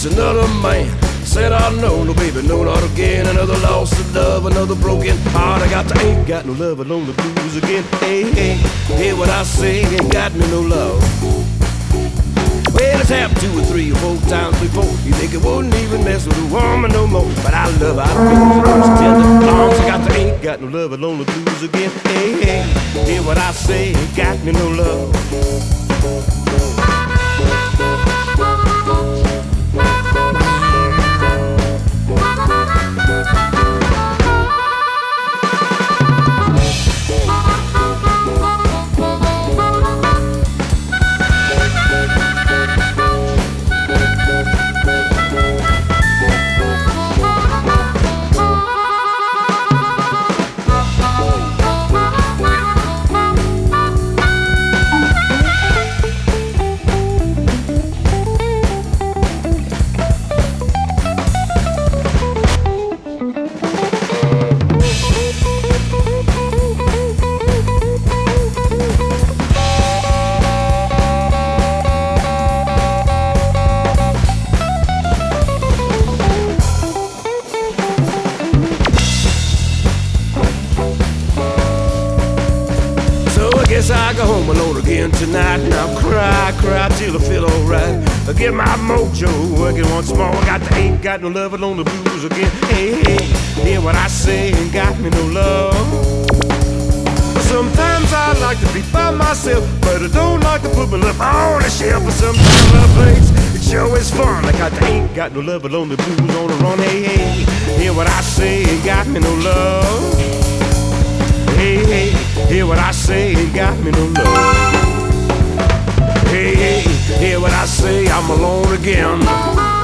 just another man. Said I know, no baby, no, not again. Another loss of love, another broken heart. I ain't got no love alone, the blues again. Hey, hey, hear what I say, ain't got me no love. Well, it's happened 2 or 3 or 4 times before. You think it wouldn't even mess with a woman no more. But I love her, I feel those tender arms. I ain't got no love alone, the blues again. Hey, hey, hear what I say, ain't got me no love. Guess I go home alone again tonight. Now cry, cry till I feel alright. I get my mojo working once more. Ain't got no love alone, the blues again. Hey, hey, hear what I say, ain't got me no love. Sometimes I like to be by myself, but I don't like to put my love on the shelf. But sometimes I place it sure is fun. Like I ain't got no love alone, the blues on the run. Hey, hey, hear what I say, ain't got me no love. Hey, hey, hear what I say, ain't got me no love. Hey, hey, hear what I say, I'm alone again.